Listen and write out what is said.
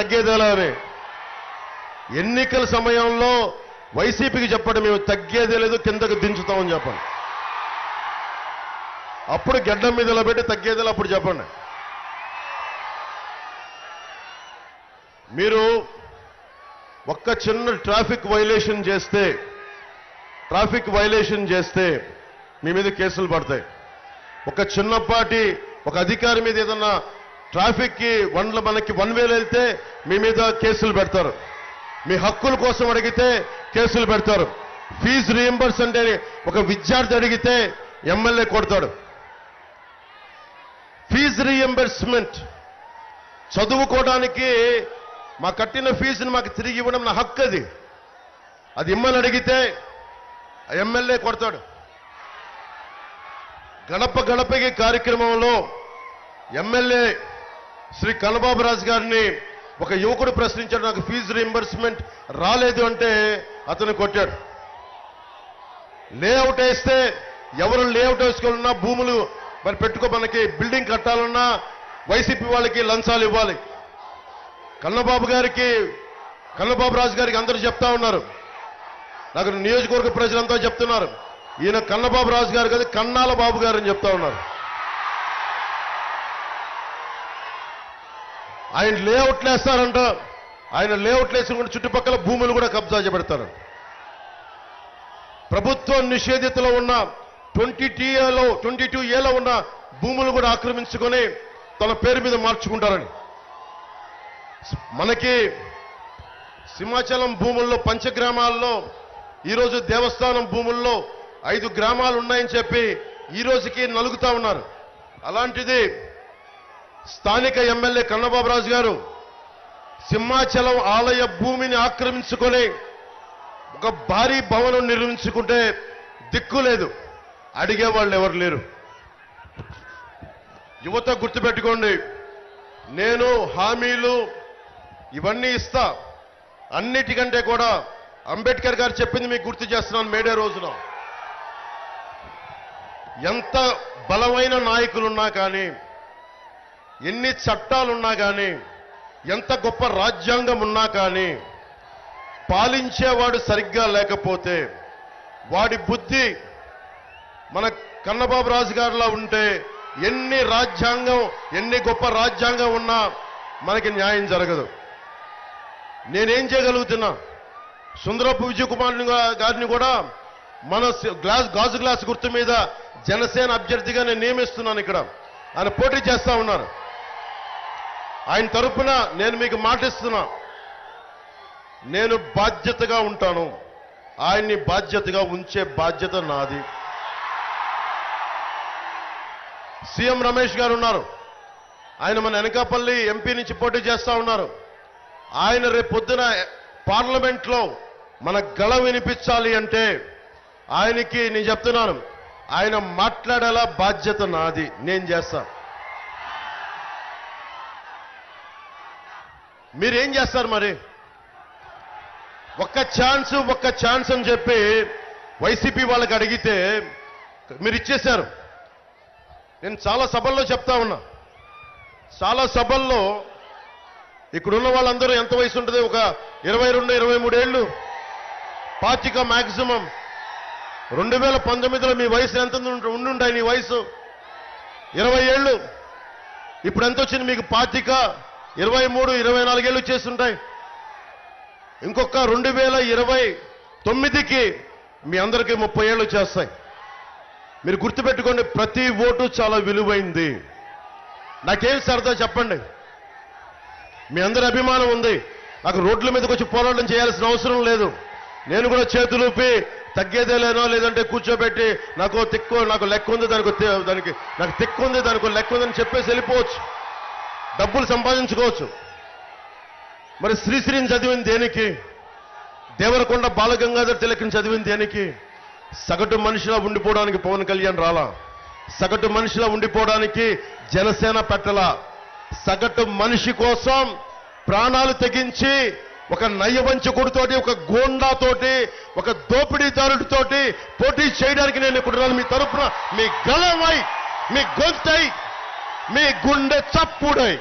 తగ్గేదేలా అని. ఎన్నికల సమయంలో వైసీపీకి చెప్పండి, మేము తగ్గేదే లేదు, కిందకు దించుతామని చెప్పండి. అప్పుడు గడ్డం మీద ఇలా పెట్టి తగ్గేదేలా అప్పుడు చెప్పండి. మీరు ఒక్క చిన్న ట్రాఫిక్ వైలేషన్ చేస్తే మీ మీద కేసులు పడతాయి. ఒక చిన్నపాటి ఒక అధికారి మీద ఏదన్నా ట్రాఫిక్కి మనకి 1 వేలు వెళ్తే మీ మీద కేసులు పెడతారు. మీ హక్కుల కోసం అడిగితే కేసులు పెడతారు. ఫీజు రీయింబర్స్ అంటే ఒక విద్యార్థి అడిగితే ఎమ్మెల్యే కొడతాడు. ఫీజు రీయింబర్స్మెంట్, చదువుకోవడానికి మా కట్టిన ఫీజుని మాకు తిరిగి ఇవ్వడం నా హక్కు. అది ఇమ్మని అడిగితే ఎమ్మెల్యే కొడతాడు. గడప గడపకి కార్యక్రమంలో ఎమ్మెల్యే శ్రీ కన్నబాబు రాజు గారిని ఒక యువకుడు ప్రశ్నించాడు, నాకు ఫీజు రీయింబర్స్మెంట్ రాలేదు అంటే అతను కొట్టాడు. లేఅవుట్ వేస్తే ఎవరు లేఅవుట్ వేసుకోవాలన్నా భూములు మరి మనకి బిల్డింగ్ కట్టాలన్నా వైసీపీ వాళ్ళకి లంచాలు ఇవ్వాలి. కన్నబాబు రాజు గారికి అందరూ చెప్తా ఉన్నారు, నాకు నియోజకవర్గ ప్రజలంతా చెప్తున్నారు, ఈయన కన్నబాబు రాజు గారు కాదు కన్నాల బాబు గారు అని చెప్తా ఉన్నారు. ఆయన లేఅవుట్లు వేస్తారంట, ఆయన లేఅవుట్లు వేసుకుంటే చుట్టుపక్కల భూములు కూడా కబ్జా చేపెడతారు. ప్రభుత్వం నిషేధితలో ఉన్న 22A ఉన్న భూములు కూడా ఆక్రమించుకొని తన పేరు మీద మార్చుకుంటారని. మనకి సింహాచలం భూముల్లో పంచగ్రామాల్లో ఈరోజు దేవస్థానం భూముల్లో 5 గ్రామాలు ఉన్నాయని చెప్పి ఈ రోజుకి నలుగుతా ఉన్నారు. అలాంటిది స్థానిక ఎమ్మెల్యే కన్నబాబు రాజు గారు సింహాచలం ఆలయ భూమిని ఆక్రమించుకొని ఒక భారీ భవనం నిర్మించుకుంటే దిక్కు లేదు, అడిగేవాళ్ళు ఎవరు లేరు. యువత గుర్తుపెట్టుకోండి, నేను హామీలు ఇవన్నీ ఇస్తా, అన్నిటికంటే కూడా అంబేద్కర్ గారు చెప్పింది మీకు గుర్తు చేస్తున్నాను. మేడే రోజున ఎంత బలమైన నాయకులున్నా కానీ, ఎన్ని చట్టాలున్నా కానీ, ఎంత గొప్ప రాజ్యాంగం ఉన్నా కానీ, పాలించేవాడు సరిగ్గా లేకపోతే వాడి బుద్ధి మన కన్నబాబు రాజు గారిలా ఉంటే ఎన్ని గొప్ప రాజ్యాంగం ఉన్నా మనకి న్యాయం జరగదు. నేనేం చేయగలుగుతున్నా, సుందరపు విజయ్ కుమార్ గారిని కూడా మన గాజు గ్లాస్ గుర్తు మీద జనసేన అభ్యర్థిగా నేను నియమిస్తున్నాను. ఇక్కడ ఆయన పోటీ చేస్తా ఉన్నారు. ఆయన తరపున నేను మీకు మాటిస్తున్నా, నేను బాధ్యతగా ఉంటాను, ఆయన్ని బాధ్యతగా ఉంచే బాధ్యత నాది. సీఎం రమేష్ గారు ఉన్నారు, ఆయన మన అనకాపల్లి ఎంపీ నుంచి పోటీ చేస్తా ఉన్నారు. ఆయన రేపు పొద్దున పార్లమెంట్లో మన గళ వినిపించాలి అంటే ఆయనకి నేను చెప్తున్నాను, ఆయన మాట్లాడేలా బాధ్యత నాది, నేను చేస్తా. మీరేం చేస్తారు మరి? ఒక్క ఛాన్స్ అని చెప్పి వైసీపీ వాళ్ళకి అడిగితే మీరు ఇచ్చేశారు. నేను చాలా సభల్లో చెప్తా ఉన్నా, చాలా సభల్లో ఇక్కడున్న వాళ్ళందరూ ఎంత వయసు ఉంటుంది? ఒక 22-23 ఏళ్ళు, 25 మ్యాక్సిమం. 2019లో మీ వయసు ఎంత ఉండుంటాయి? నీ వయసు 20 ఏళ్ళు. ఇప్పుడు ఎంత వచ్చింది మీకు? 25, 23, 24 ఏళ్ళు చేస్తుంటాయి. ఇంకొక 2029కి మీ అందరికీ 30 ఏళ్ళు చేస్తాయి. మీరు గుర్తుపెట్టుకోండి, ప్రతి ఓటు చాలా విలువైంది. నాకేం సరదా చెప్పండి, మీ అందరి అభిమానం ఉంది. నాకు రోడ్ల మీదకి వచ్చి పోరాటం చేయాల్సిన అవసరం లేదు. నేను కూడా చేతులూపి తగ్గేదే లేనో లేదంటే కూర్చోబెట్టి నాకు లెక్క ఉంది, దానికి నాకు తిక్కు ఉంది, దానికి లెక్క ఉందని చెప్పేసి వెళ్ళిపోవచ్చు, డబ్బులు సంపాదించుకోవచ్చు. మరి శ్రీశ్రీని చదివింది దేనికి? దేవరకొండ బాలగంగాధర్ తిలక్ని చదివింది దేనికి? సగటు మనిషిలా ఉండిపోవడానికి పవన్ కళ్యాణ్ రాలా, సగటు మనిషిలా ఉండిపోవడానికి జనసేన పెట్టలా. సగటు మనిషి కోసం ప్రాణాలు తెగించి ఒక నయ్యవంచకుడితోటి, ఒక గోండాతోటి, ఒక దోపిడీదారుడితోటి పోటీ చేయడానికి నేను ఇక్కడ మీ తరఫున మీ గళమై, మీ గొంతై, మీ గుండె చప్పుడై